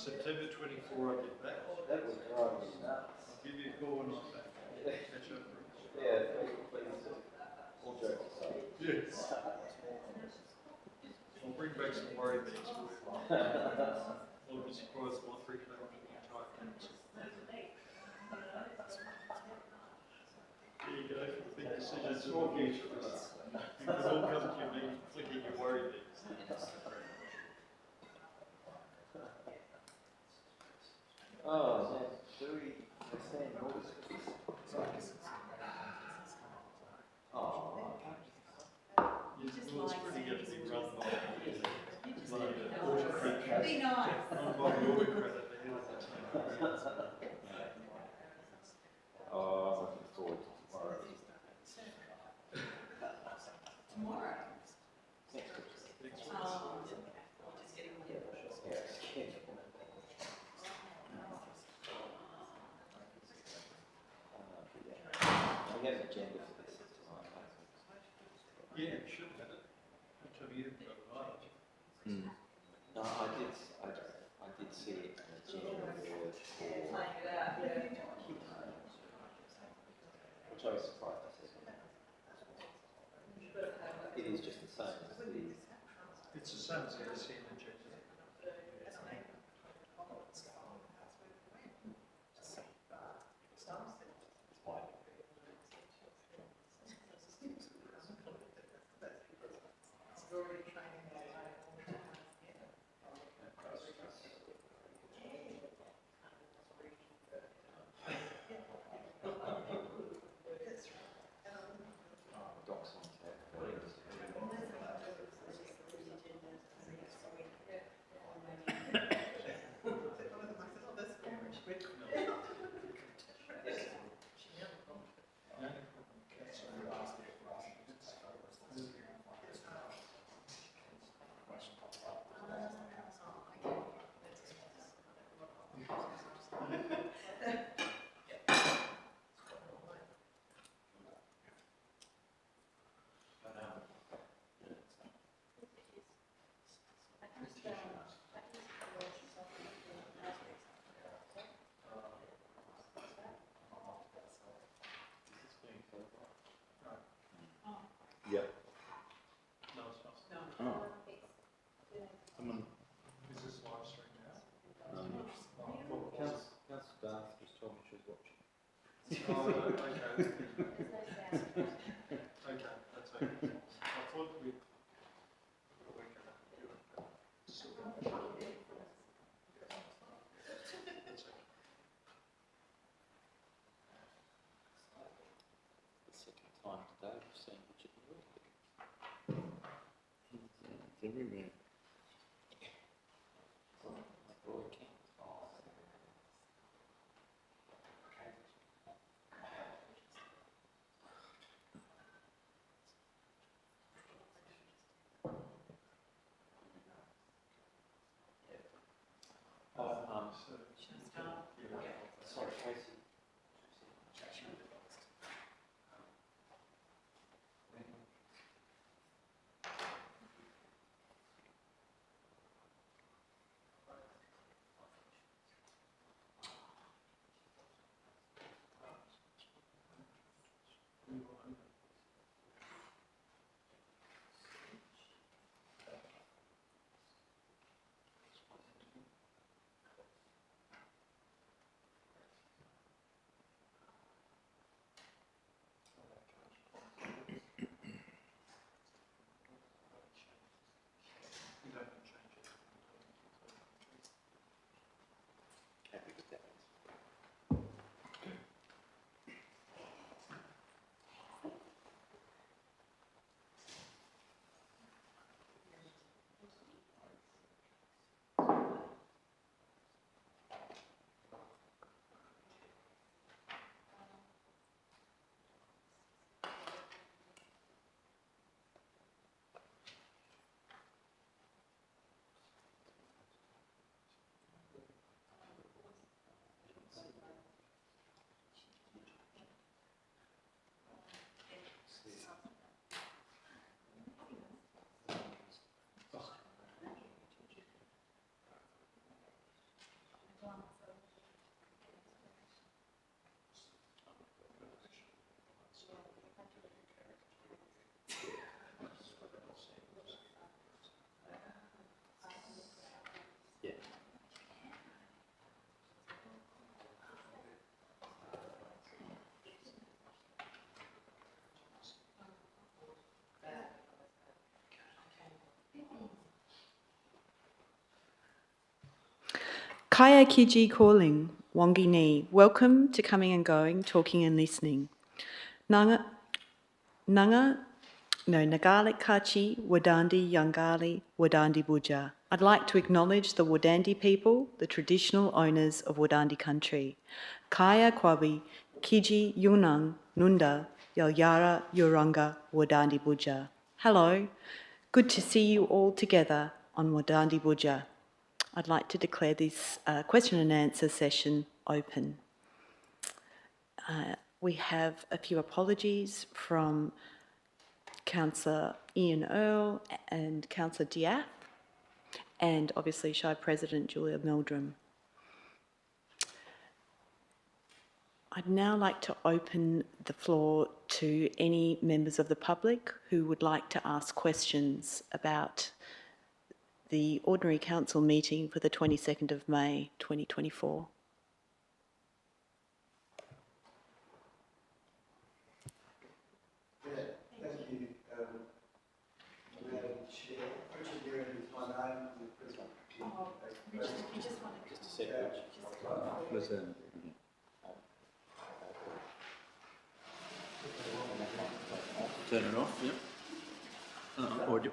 September 24, I get back. That was driving me nuts. I'll give you a call when I'm back. Catch up. Yeah, please. All jokes aside. Yes. I'll bring back some worry beads for you. I'll be surprised if I freak out on the entire council. There you go for the big decisions in the future. You can all come to me flicking your worry beads. Oh, man, should we say notice? Oh, It's pretty good to be run by autocrat. Be nice. Run by the autocrat at the head of the team. oh, I'm looking forward to tomorrow. Tomorrow? Next week. Just getting here. We have an agenda for this tonight. Yeah, it should have it. Which have you got? No, I did see an agenda for Playing it out, yeah. which I was surprised to see. It is just the same as the. It's the same as the SEN agenda. Docs on tap. Yep. Is this live stream now? Council Darth just told me she was watching. Oh, okay. Okay, that's okay. I thought we'd. The second time today I've seen Richard work. It's everywhere. Sorry, Tracy. Happy with that. Yeah. Kaya Kiji calling, Wongi Ni. Welcome to Coming and Going, Talking and Listening. Nangalik Kachi, Wadandi Yangali, Wadandi Buja. I'd like to acknowledge the Wadandi people, the traditional owners of Wadandi country. Kaya Kwabi, Kiji Yunang, Nunda, Yalyara Yuranga, Wadandi Buja. Hello, good to see you all together on Wadandi Buja. I'd like to declare this question and answer session open. We have a few apologies from Councillor Ian Earle and Councillor Diath, and obviously Shire President Julia Meldrum. I'd now like to open the floor to any members of the public who would like to ask questions about the Ordinary Council meeting for the 22nd of May 2024. Yeah, thank you, Madam Chair. Richard Guerin is my name. I'm the President. Just a second. Listen. Turn it off, yep.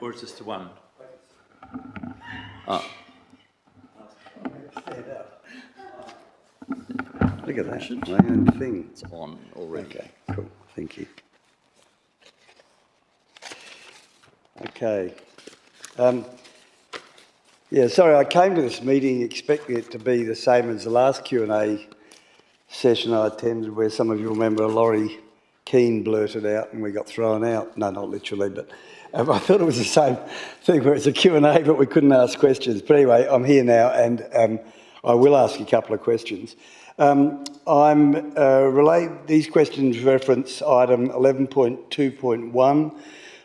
Or is this the one? Oh. Look at that, my own thing. It's on already. Okay, cool, thank you. Okay. Yeah, sorry, I came to this meeting expecting it to be the same as the last Q&A session I attended, where some of you remember Laurie Keane blurted out and we got thrown out. No, not literally, but I thought it was the same thing where it's a Q&A but we couldn't ask questions. But anyway, I'm here now and I will ask a couple of questions. These questions reference item 11.2.1,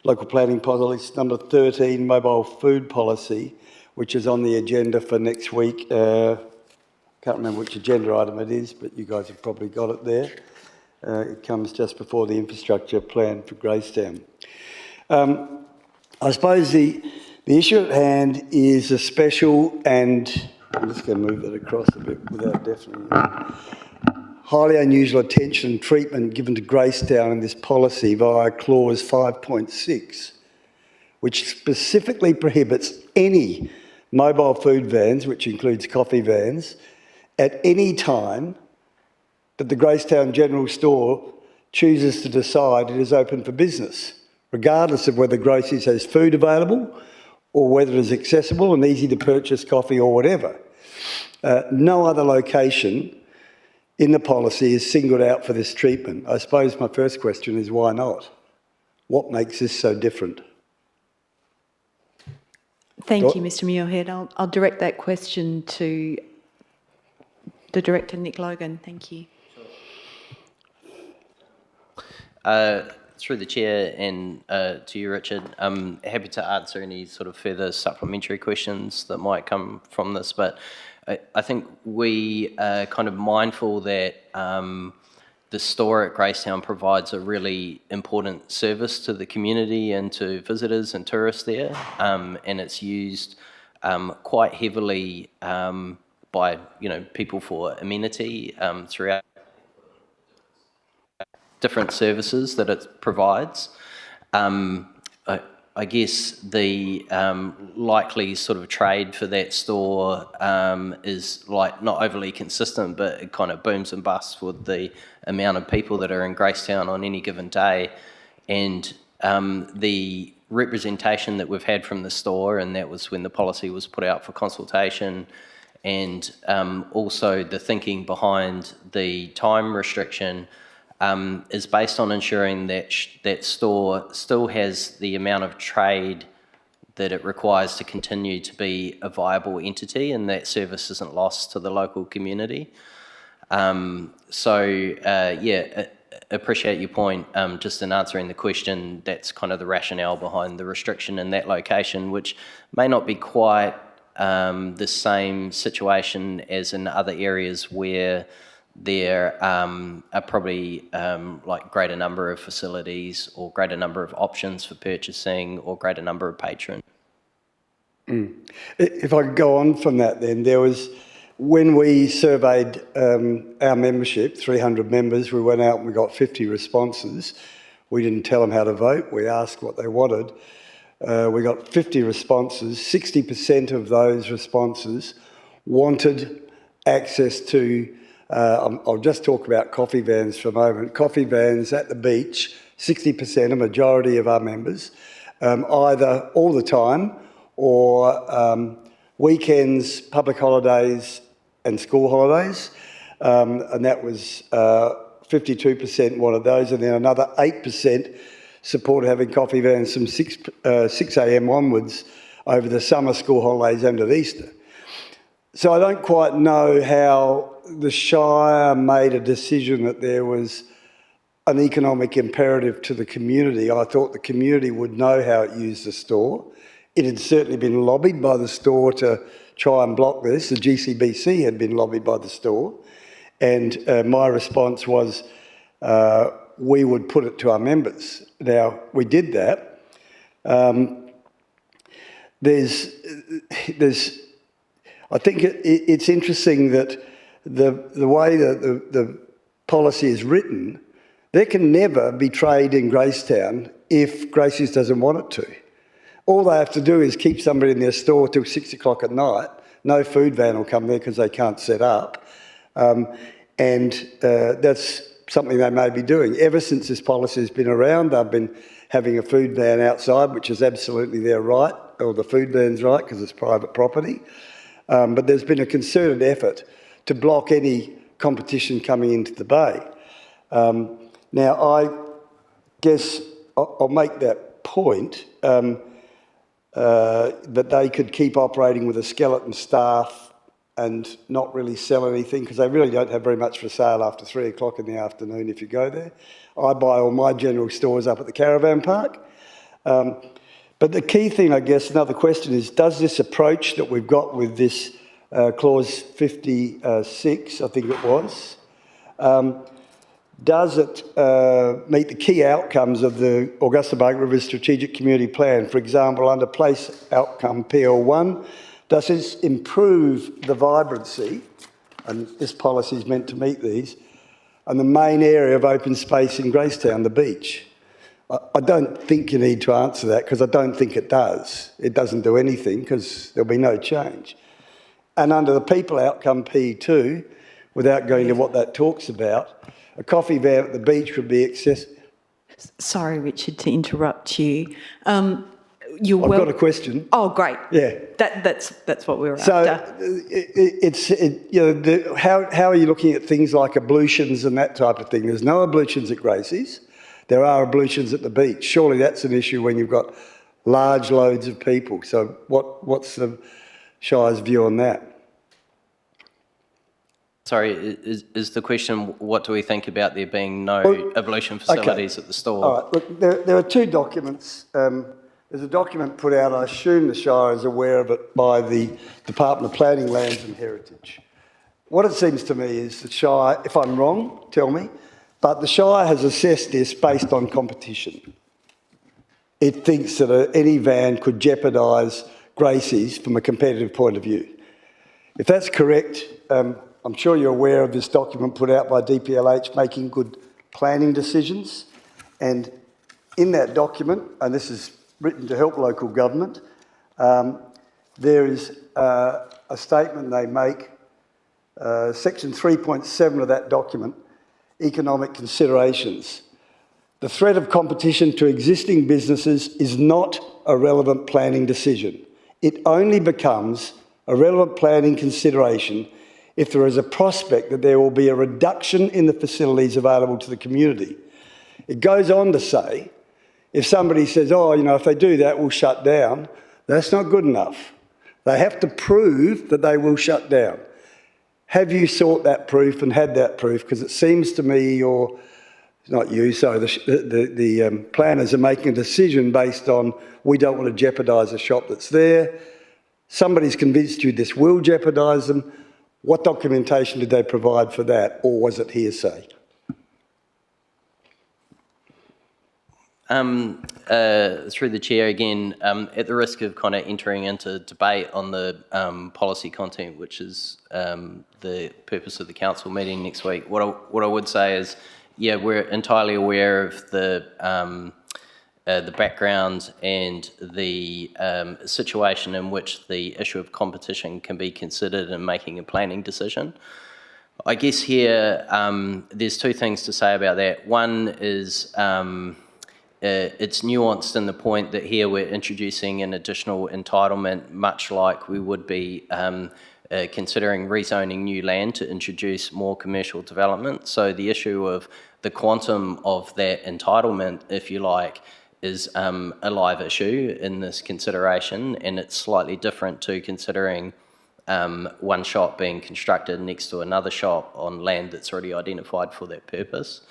local planning policy number 13, mobile food policy, which is on the agenda for next week. Can't remember which agenda item it is, but you guys have probably got it there. It comes just before the infrastructure plan for Gracetown. I suppose the issue at hand is a special, and I'm just going to move it across a bit without definitely, highly unusual attention and treatment given to Gracetown in this policy via clause 5.6, which specifically prohibits any mobile food vans, which includes coffee vans, at any time that the Gracetown General Store chooses to decide it is open for business, regardless of whether Gracie's has food available or whether it is accessible and easy to purchase coffee or whatever. No other location in the policy is singled out for this treatment. I suppose my first question is why not? What makes this so different? Thank you, Mr Muirhead. I'll direct that question to the Director, Nick Logan. Thank you. Through the chair and to you, Richard, I'm happy to answer any sort of further supplementary questions that might come from this, but I think we are kind of mindful that the store at Gracetown provides a really important service to the community and to visitors and tourists there, and it's used quite heavily by people for amenity throughout different services that it provides. I guess the likely sort of trade for that store is like not overly consistent, but it kind of booms and busts with the amount of people that are in Gracetown on any given day. And the representation that we've had from the store, and that was when the policy was put out for consultation, and also the thinking behind the time restriction is based on ensuring that that store still has the amount of trade that it requires to continue to be a viable entity, and that service isn't lost to the local community. Appreciate your point. Just in answering the question, that's kind of the rationale behind the restriction in that location, which may not be quite the same situation as in other areas where there are probably like greater number of facilities or greater number of options for purchasing or greater number of patrons. If I could go on from that then, there was, when we surveyed our membership, 300 members, we went out and we got 50 responses. We didn't tell them how to vote, we asked what they wanted. We got 50 responses. 60% of those responses wanted access to, I'll just talk about coffee vans for a moment. Coffee vans at the beach, 60%, a majority of our members, either all the time or weekends, public holidays and school holidays. And that was 52% wanted those, and then another 8% support having coffee vans from 6 a.m. onwards over the summer school holidays and at Easter. So I don't quite know how the Shire made a decision that there was an economic imperative to the community. I thought the community would know how it used the store. It had certainly been lobbied by the store to try and block this. The GCBC had been lobbied by the store. And my response was we would put it to our members. Now, we did that. I think it's interesting that the way that the policy is written, there can never be trade in Gracetown if Gracie's doesn't want it to. All they have to do is keep somebody in their store till 6 o'clock at night. No food van will come there because they can't set up. That's something they may be doing. Ever since this policy has been around, they've been having a food van outside, which is absolutely their right, or the food van's right, because it's private property. But there's been a concerted effort to block any competition coming into the bay. Now, I guess I'll make that point, that they could keep operating with a skeleton staff and not really sell anything, because they really don't have very much for sale after 3 o'clock in the afternoon if you go there. I buy all my general stores up at the caravan park. But the key thing, I guess, another question is, does this approach that we've got with this clause 56, I think it was, does it meet the key outcomes of the Augusta Margaret River Strategic Community Plan? For example, under place outcome PL1, does this improve the vibrancy, and this policy is meant to meet these, and the main area of open space in Gracetown, the beach? I don't think you need to answer that, because I don't think it does. It doesn't do anything, because there'll be no change. And under the people outcome P2, without going to what that talks about, a coffee van at the beach would be accessible. Sorry, Richard, to interrupt you. I've got a question. Oh, great. Yeah. That's what we were So after. how are you looking at things like ablutions and that type of thing? There's no ablutions at Gracie's. There are ablutions at the beach. Surely that's an issue when you've got large loads of people. So what's the Shire's view on that? Sorry, is the question, what do we think about there being no ablution facilities at the store? All right, look, there are two documents. There's a document put out, I assume the Shire is aware of it, by the Department of Planning, Lands and Heritage. What it seems to me is the Shire, if I'm wrong, tell me, but the Shire has assessed this based on competition. It thinks that any van could jeopardise Gracie's from a competitive point of view. If that's correct, I'm sure you're aware of this document put out by DPLH, making good planning decisions. And in that document, and this is written to help local government, there is a statement they make, section 3.7 of that document, economic considerations. The threat of competition to existing businesses is not a relevant planning decision. It only becomes a relevant planning consideration if there is a prospect that there will be a reduction in the facilities available to the community. It goes on to say, if somebody says, oh, if they do that, we'll shut down, that's not good enough. They have to prove that they will shut down. Have you sought that proof and had that proof? Because it seems to me the planners are making a decision based on, we don't want to jeopardise a shop that's there. Somebody's convinced you this will jeopardise them. What documentation did they provide for that, or was it hearsay? Through the chair again, at the risk of kind of entering into debate on the policy content, which is the purpose of the council meeting next week, what I would say is, yeah, we're entirely aware of the background and the situation in which the issue of competition can be considered in making a planning decision. I guess here there's two things to say about that. One is it's nuanced in the point that here we're introducing an additional entitlement, much like we would be considering rezoning new land to introduce more commercial development. So the issue of the quantum of that entitlement, if you like, is a live issue in this consideration, and it's slightly different to considering one shop being constructed next to another shop on land that's already identified for that purpose.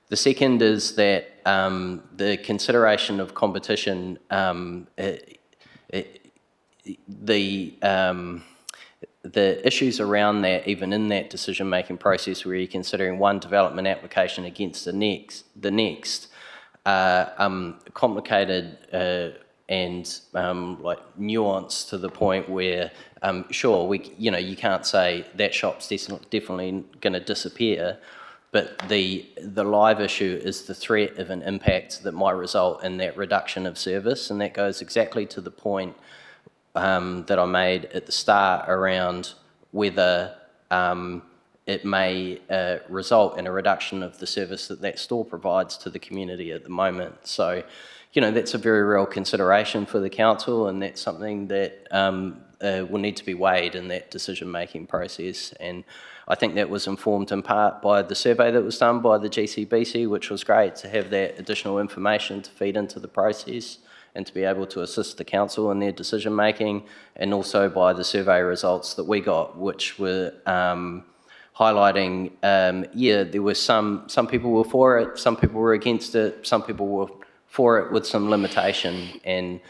The second is that the consideration of competition, the issues around that, even in that decision-making process where you're considering one development application against the next, complicated and like nuanced to the point where, sure, you can't say that shop's definitely going to disappear, but the live issue is the threat of an impact that might result in that reduction of service, and that goes exactly to the point that I made at the start around whether it may result in a reduction of the service that store provides to the community at the moment. So, that's a very real consideration for the council, and that's something that will need to be weighed in that decision-making process. And I think that was informed in part by the survey that was done by the GCBC, which was great to have that additional information to feed into the process and to be able to assist the council in their decision making, and also by the survey results that we got, which were highlighting, there were some people were for it, some people were against it, some people were for it with some limitation, and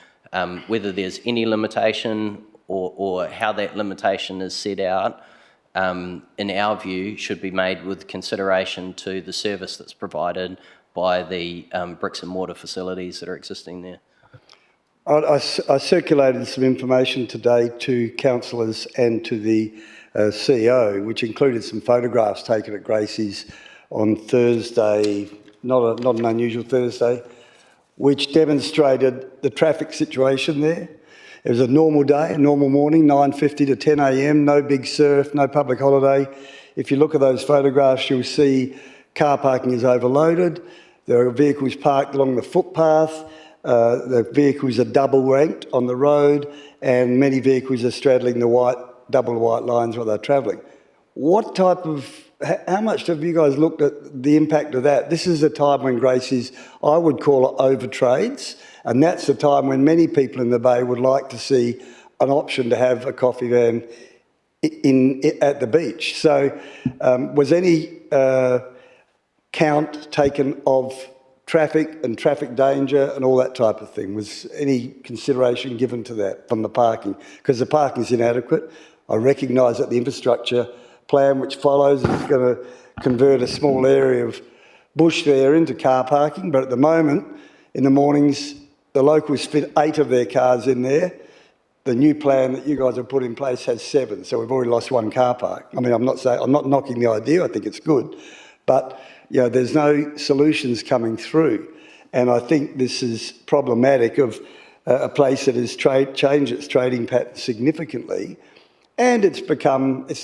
whether there's any limitation or how that limitation is set out, in our view, should be made with consideration to the service that's provided by the bricks and mortar facilities that are existing there. I circulated some information today to councillors and to the CEO, which included some photographs taken at Gracie's on Thursday, not an unusual Thursday, which demonstrated the traffic situation there. It was a normal day, a normal morning, 9:50 to 10 a.m, no big surf, no public holiday. If you look at those photographs, you'll see car parking is overloaded. There are vehicles parked along the footpath. The vehicles are double ranked on the road, and many vehicles are straddling the double white lines while they're travelling. How much have you guys looked at the impact of that? This is a time when Gracie's, I would call it overtrades, and that's the time when many people in the Bay would like to see an option to have a coffee van at the beach. So was any count taken of traffic and traffic danger and all that type of thing? Was any consideration given to that from the parking? Because the parking is inadequate. I recognise that the infrastructure plan which follows is going to convert a small area of bush there into car parking, but at the moment, in the mornings, the locals fit 8 of their cars in there. The new plan that you guys have put in place has 7, so we've already lost 1 car park. I mean, I'm not knocking the idea, I think it's good, but you know, there's no solutions coming through, and I think this is problematic of a place that has changed its trading pattern significantly, and it's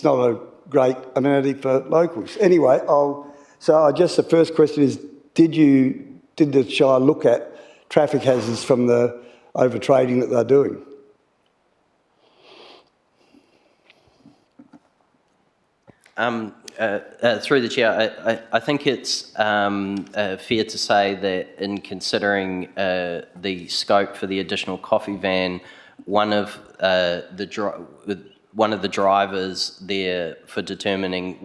not a great amenity for locals. Anyway, the first question is, did the Shire look at traffic hazards from the overtrading that they're doing? Through the chair, I think it's fair to say that in considering the scope for the additional coffee van, one of the drivers there for determining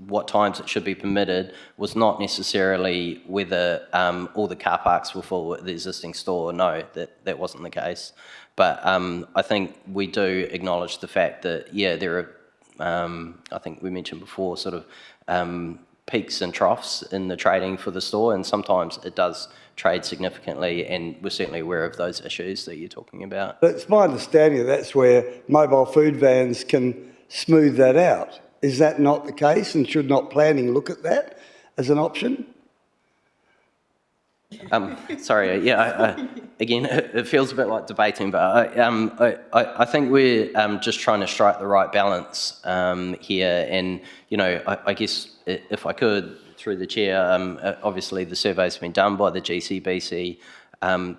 what times it should be permitted was not necessarily whether all the car parks were full at the existing store. No, that wasn't the case. But I think we do acknowledge the fact that, yeah, there are, I think we mentioned before, sort of peaks and troughs in the trading for the store, and sometimes it does trade significantly, and we're certainly aware of those issues that you're talking about. It's my understanding that's where mobile food vans can smooth that out. Is that not the case, and should not planning look at that as an option? Sorry, yeah, again, it feels a bit like debating, but I think we're just trying to strike the right balance here, and, you know, I guess if I could, through the chair, obviously the survey's been done by the GCBC.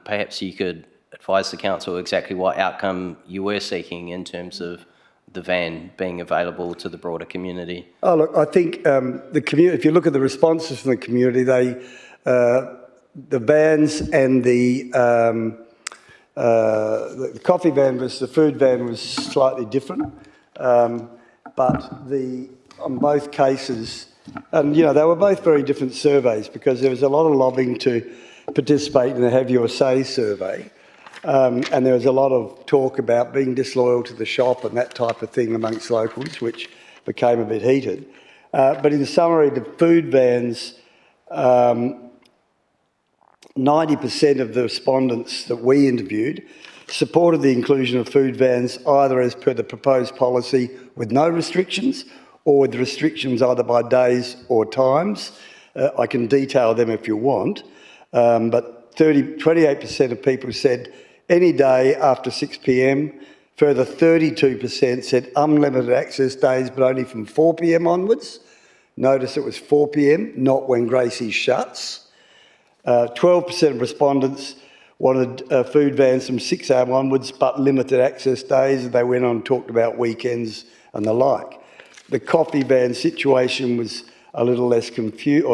Perhaps you could advise the council exactly what outcome you were seeking in terms of the van being available to the broader community. Oh, look, I think the community, if you look at the responses from the community, the vans and the coffee van versus the food van was slightly different, but on both cases, and you know, they were both very different surveys because there was a lot of lobbying to participate in the Have Your Say survey, and there was a lot of talk about being disloyal to the shop and that type of thing amongst locals, which became a bit heated. But in summary, the food vans, 90% of the respondents that we interviewed supported the inclusion of food vans either as per the proposed policy with no restrictions or with restrictions either by days or times. I can detail them if you want, but 28% of people said any day after 6 p.m, further 32% said unlimited access days but only from 4 p.m. onwards. Notice it was 4 p.m, not when Gracie's shuts. 12% of respondents wanted food vans from 6 a.m. onwards but limited access days, and they went on and talked about weekends and the like. The coffee van situation was a little less confused,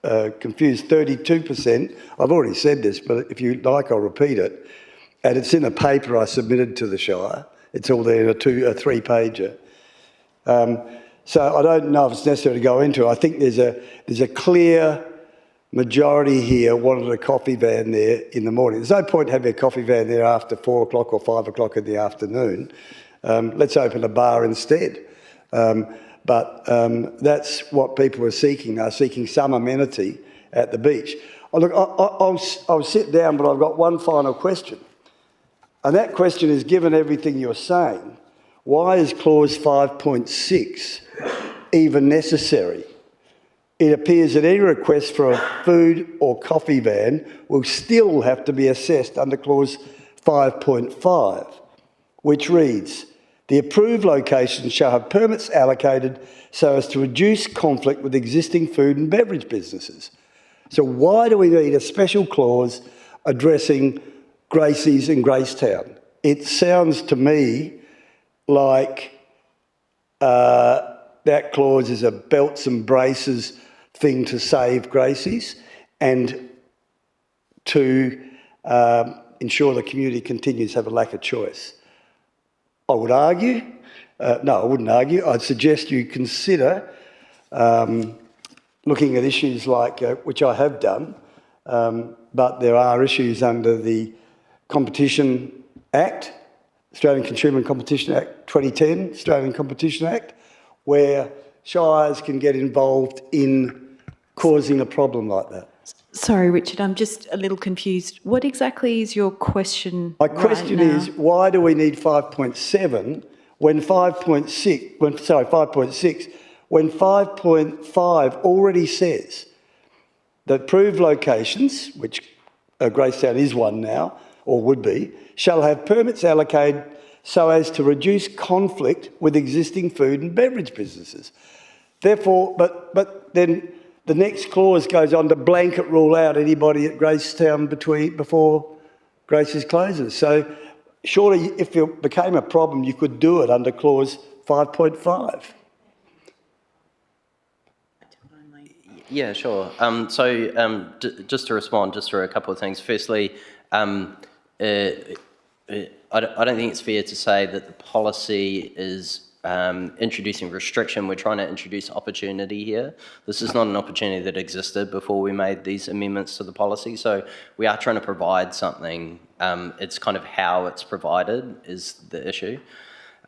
32%. I've already said this, but if you like, I'll repeat it. And it's in a paper I submitted to the Shire. It's all there in a 3-pager. So I don't know if it's necessary to go into it. I think there's a clear majority here wanted a coffee van there in the morning. There's no point having a coffee van there after 4 o'clock or 5 o'clock in the afternoon. Let's open a bar instead. But that's what people are seeking. They're seeking some amenity at the beach. Oh, look, I'll sit down, but I've got one final question. And that question is, given everything you're saying, why is clause 5.6 even necessary? It appears that any request for a food or coffee van will still have to be assessed under clause 5.5, which reads, the approved location shall have permits allocated so as to reduce conflict with existing food and beverage businesses. So why do we need a special clause addressing Gracie's in Gracetown? It sounds to me like that clause is a belts and braces thing to save Gracie's and to ensure the community continues to have a lack of choice. I would argue, no, I wouldn't argue, I'd suggest you consider looking at issues like, which I have done, but there are issues under the Competition Act, Australian Consumer and Competition Act 2010, Australian Competition Act, where shires can get involved in causing a problem like that. Sorry, Richard, I'm just a little confused. What exactly is your question? My question is, why do we need 5.7 when 5.6, when 5.5 already says that approved locations, which Gracetown is one now, or would be, shall have permits allocated so as to reduce conflict with existing food and beverage businesses. Therefore, but then the next clause goes on to blanket rule out anybody at Gracetown before Gracie's closes. So surely if it became a problem, you could do it under clause 5.5. Yeah, sure. Just to respond, just for a couple of things. Firstly, I don't think it's fair to say that the policy is introducing restriction. We're trying to introduce opportunity here. This is not an opportunity that existed before we made these amendments to the policy. So we are trying to provide something. It's kind of how it's provided is the issue.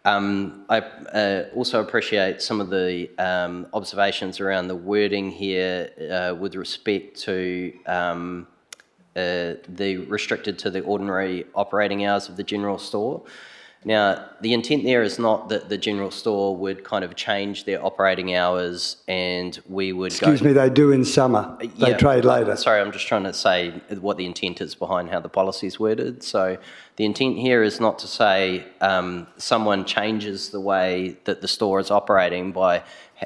I also appreciate some of the observations around the wording here with respect to the restricted to the ordinary operating hours of the general store. Now, the intent there is not that the general store would kind of change their operating hours and we would Excuse me, they do in summer. They trade later. Sorry, I'm just trying to say what the intent is behind how the policy is worded. So the intent here is not to say someone changes the way that the store is operating by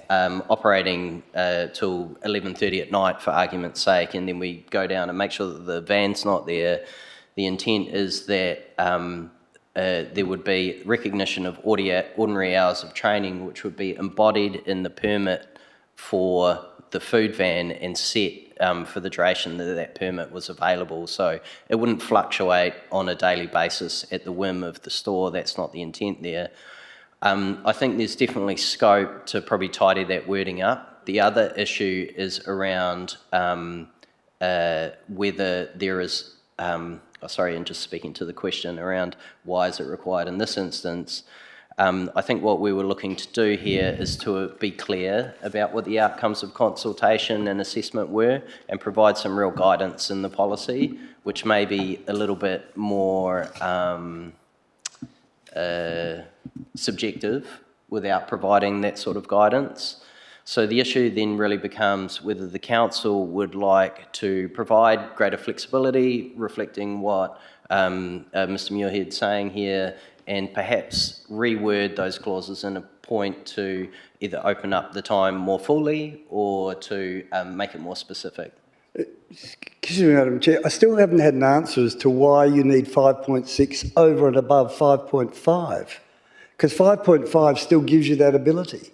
operating till 11:30 at night, for argument's sake, and then we go down and make sure that the van's not there. The intent is that there would be recognition of ordinary hours of training, which would be embodied in the permit for the food van and set for the duration that that permit was available. So it wouldn't fluctuate on a daily basis at the whim of the store. That's not the intent there. I think there's definitely scope to probably tidy that wording up. The other issue is around whether there is, and just speaking to the question around why is it required in this instance, I think what we were looking to do here is to be clear about what the outcomes of consultation and assessment were and provide some real guidance in the policy, which may be a little bit more subjective without providing that sort of guidance. So the issue then really becomes whether the council would like to provide greater flexibility, reflecting what Mr Muirhead's saying here, and perhaps reword those clauses in a point to either open up the time more fully or to make it more specific. Excuse me, Madam Chair, I still haven't had an answer as to why you need 5.6 over and above 5.5, because 5.5 still gives you that ability,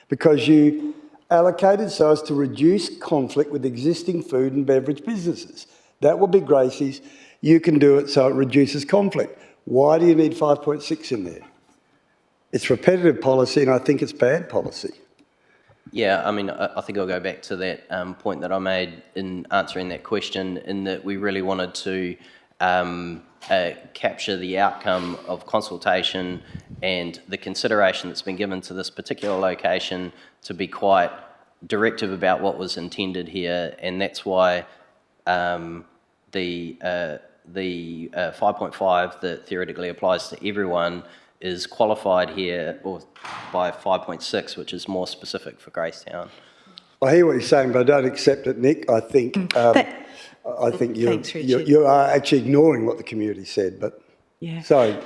because you allocated so as to reduce conflict with existing food and beverage businesses. That will be Gracie's. You can do it so it reduces conflict. Why do you need 5.6 in there? It's repetitive policy and I think it's bad policy. Yeah, I mean, I think I'll go back to that point that I made in answering that question, in that we really wanted to capture the outcome of consultation and the consideration that's been given to this particular location to be quite directive about what was intended here, and that's why the 5.5 that theoretically applies to everyone is qualified here or by 5.6, which is more specific for Gracetown. I hear what you're saying, but I don't accept it, Nick. I think Thanks, Richard. you are actually ignoring what the community said. But Yeah. sorry,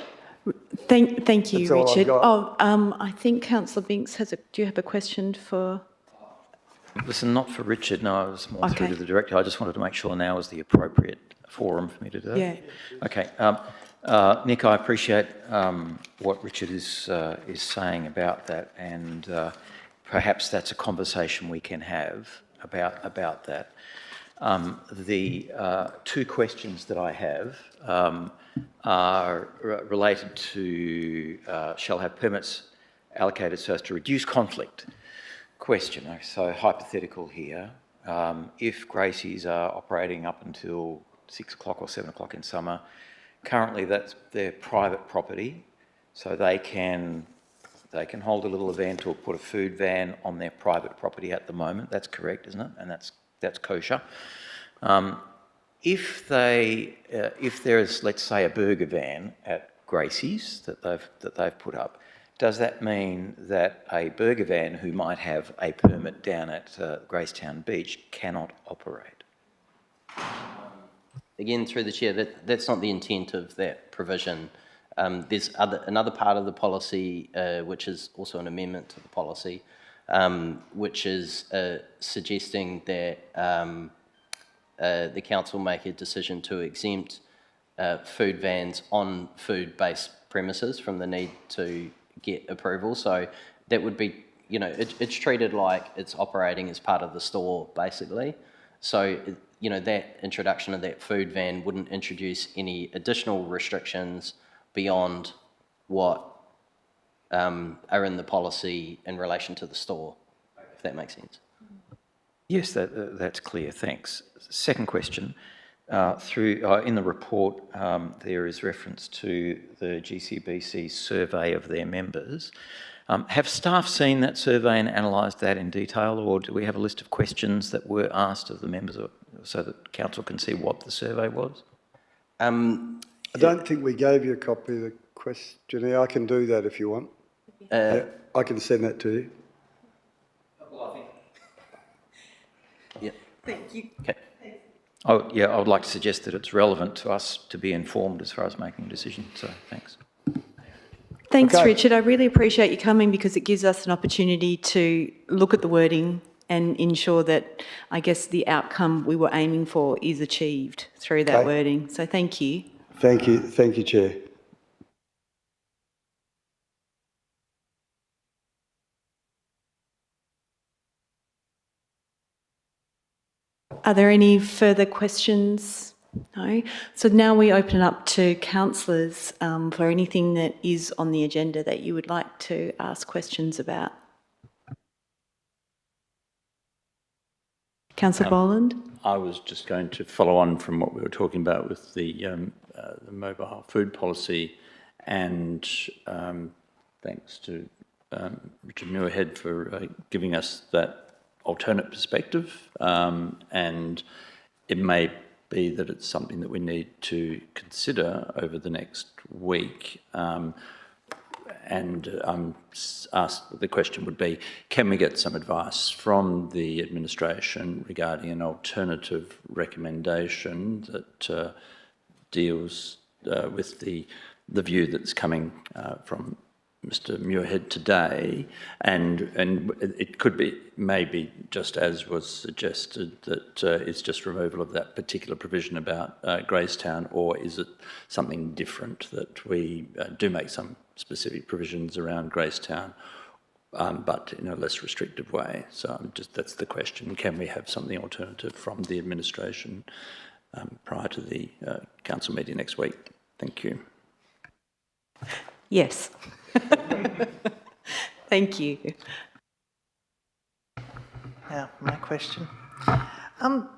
Thank you, That's all I've Richard. got. I think Councillor Binks has do you have a question for? Listen, not for Richard, no, it was more through Okay. to the director. I just wanted to make sure now is the appropriate forum for me to do that. Yeah. Okay. Nick, I appreciate what Richard is saying about that, and perhaps that's a conversation we can have about that. The two questions that I have are related to shall have permits allocated so as to reduce conflict. Question, so hypothetical here. If Gracie's are operating up until 6 o'clock or 7 o'clock in summer, currently that's their private property, so they can hold a little event or put a food van on their private property at the moment. That's correct, isn't it? And that's kosher. If there is, let's say, a burger van at Gracie's that they've put up, does that mean that a burger van who might have a permit down at Gracetown Beach cannot operate? Again, through the chair, that's not the intent of that provision. There's another part of the policy, which is also an amendment to the policy, which is suggesting that the council make a decision to exempt food vans on food-based premises from the need to get approval. So that would be, it's treated like it's operating as part of the store, basically. So, that introduction of that food van wouldn't introduce any additional restrictions beyond what are in the policy in relation to the store, if that makes sense. Yes, that's clear, thanks. Second question, in the report there is reference to the GCBC survey of their members. Have staff seen that survey and analysed that in detail, or do we have a list of questions that were asked of the members so that council can see what the survey was? I don't think we gave you a copy of the questionnaire. I can do that if you want. I can send that to you. Yeah. Thank you. Okay. Oh, yeah, I would like to suggest that it's relevant to us to be informed as far as making a decision, so thanks. Thanks, Okay. Richard. I really appreciate you coming because it gives us an opportunity to look at the wording and ensure that, I guess, the outcome we were aiming for is achieved through that Okay. wording. So thank you. Thank you, Chair. Are there any further questions? No. So now we open up to councillors for anything that is on the agenda that you would like to ask questions about. Councillor Boland? I was just going to follow on from what we were talking about with the mobile food policy, and thanks to Richard Muirhead for giving us that alternate perspective, and it may be that it's something that we need to consider over the next week. The question would be, can we get some advice from the administration regarding an alternative recommendation that deals with the view that's coming from Mr. Muirhead today, and it could be maybe just as was suggested that it's just removal of that particular provision about Gracetown, or is it something different that we do make some specific provisions around Gracetown, but in a less restrictive way? So that's the question: can we have something alternative from the administration prior to the council meeting next week? Thank you. Yes. Thank you. my question. The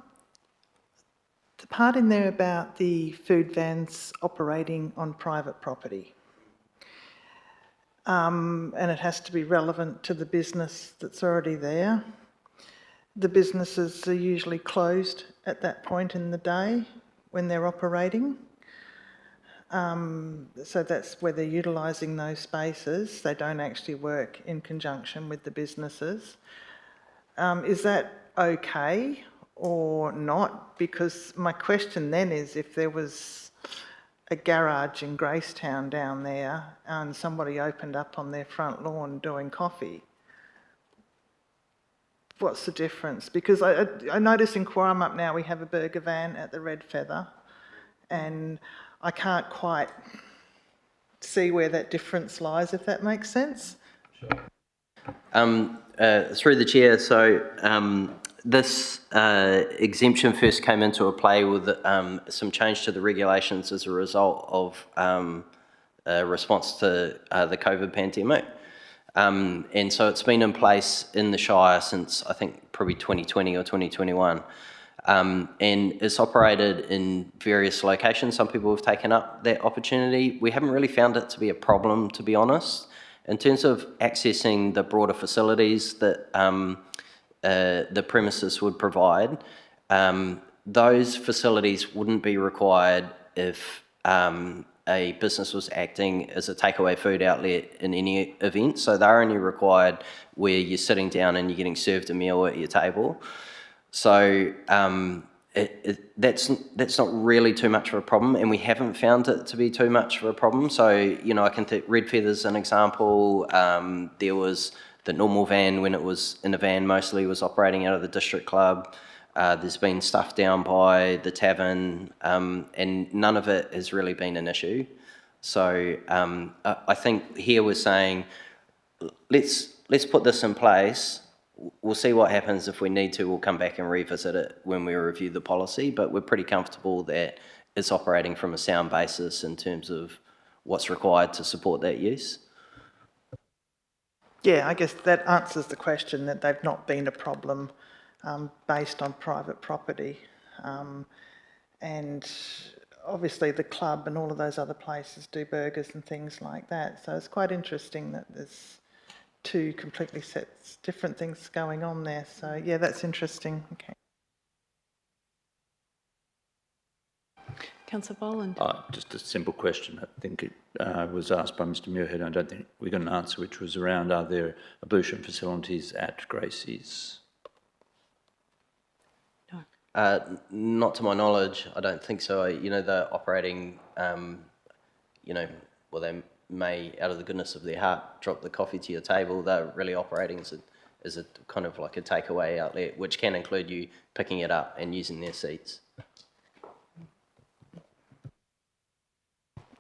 part in there about the food vans operating on private property, and it has to be relevant to the business that's already there. The businesses are usually closed at that point in the day when they're operating. So that's where they're utilising those spaces. They don't actually work in conjunction with the businesses. Is that okay or not? Because my question then is, if there was a garage in Gracetown down there and somebody opened up on their front lawn doing coffee, what's the difference? Because I notice in Quorum now we have a burger van at the Red Feather, and I can't quite see where that difference lies, if that makes sense. Through the chair, so this exemption first came into play with some change to the regulations as a result of a response to the COVID pandemic. And so it's been in place in the Shire since, I think, probably 2020 or 2021. And it's operated in various locations. Some people have taken up that opportunity. We haven't really found it to be a problem, to be honest. In terms of accessing the broader facilities that the premises would provide, those facilities wouldn't be required if a business was acting as a takeaway food outlet in any event. So they're only required where you're sitting down and you're getting served a meal at your table. So that's not really too much of a problem, and we haven't found it to be too much of a problem. So, you know, I can take Red Feather's an example. There was the normal van, when it was in a van mostly, was operating out of the district club. There's been stuff down by the tavern, and none of it has really been an issue. So I think here we're saying, let's put this in place. We'll see what happens. If we need to, we'll come back and revisit it when we review the policy, but we're pretty comfortable that it's operating from a sound basis in terms of what's required to support that use. Yeah, I guess that answers the question, that they've not been a problem based on private property. And obviously the club and all of those other places do burgers and things like that. So it's quite interesting that there's two completely different things going on there. So yeah, that's interesting. Okay. Councillor Boland. Just a simple question. I think it was asked by Mr Muirhead. I don't think we got an answer, which was around, are there ablution facilities at Gracie's? No. Not to my knowledge, I don't think so. You know, they're operating, you know, well, they may, out of the goodness of their heart, drop the coffee to your table. They're really operating as a kind of like a takeaway outlet, which can include you picking it up and using their seats.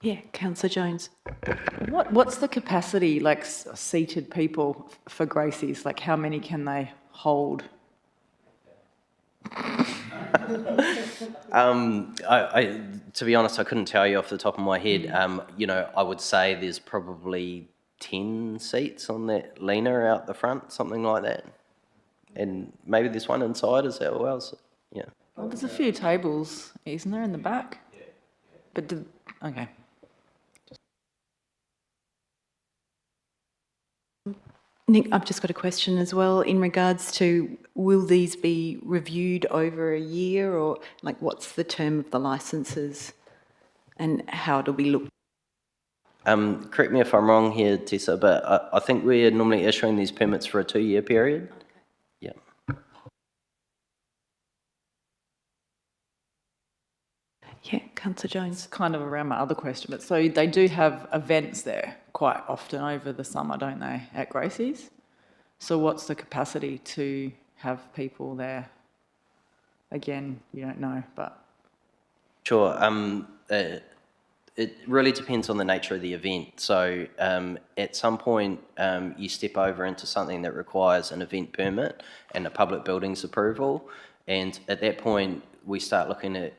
Yeah, Councillor Jones. What's the capacity, like seated people for Gracie's? Like how many can they hold? To be honest, I couldn't tell you off the top of my head. You know, I would say there's probably 10 seats on that leaner out the front, something like that. And maybe there's one inside as well. So, yeah. Well, there's a few tables, isn't there, in the back? Yeah. But okay. Nick, I've just got a question as well in regards to, will these be reviewed over a year, or like what's the term of the licences and how do we look? Correct me if I'm wrong here, Tessa, but I think we're normally issuing these permits for a 2-year period. Okay. Yeah. Yeah, Councillor Jones. It's kind of around my other question, but so they do have events there quite often over the summer, don't they, at Gracie's? So what's the capacity to have people there? Again, you don't know, but... Sure. It really depends on the nature of the event. So at some point, you step over into something that requires an event permit and a public buildings approval. And at that point, we start looking at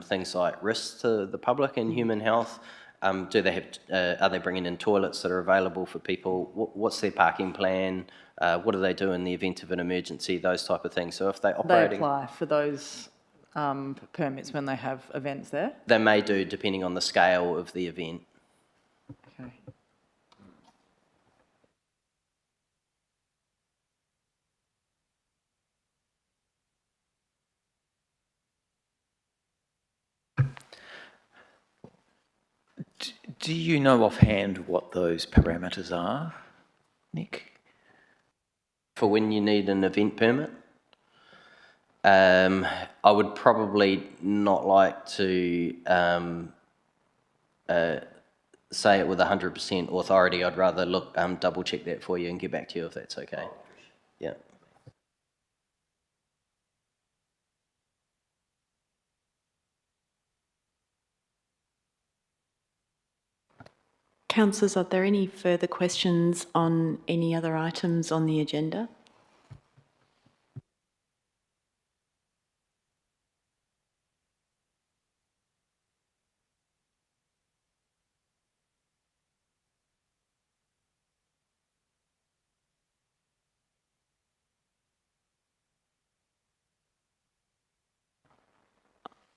things like risks to the public and human health. do they have, are they bringing in toilets that are available for people? What's their parking plan? What do they do in the event of an emergency? Those type of things. So if they're They operating, apply for those permits when they have events there? they may do depending on the scale of the event. Okay. Do you know offhand what those parameters are, Nick? For when you need an event permit, I would probably not like to say it with 100% authority. I'd rather look double check that for you and get back to you if that's okay. Yeah. Councillors, are there any further questions on any other items on the agenda?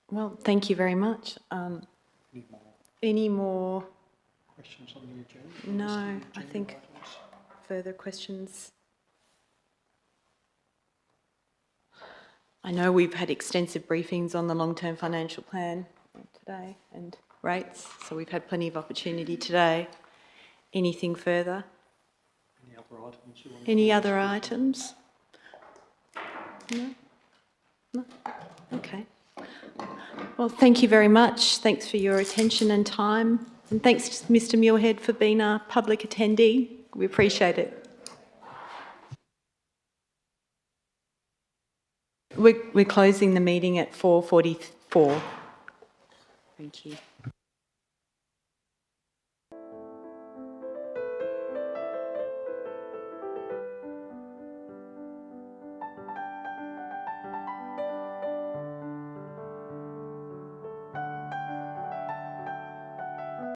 Well, thank you very much. Any more? Questions on the agenda? No, I think further questions. I know we've had extensive briefings on the long-term financial plan today and rates, so we've had plenty of opportunity today. Anything further? Any other items you want? Any other items? No? No? Okay. Well, thank you very much. Thanks for your attention and time. And thanks, Mr. Muirhead, for being a public attendee. We appreciate it. We're closing the meeting at 4:44. Thank you.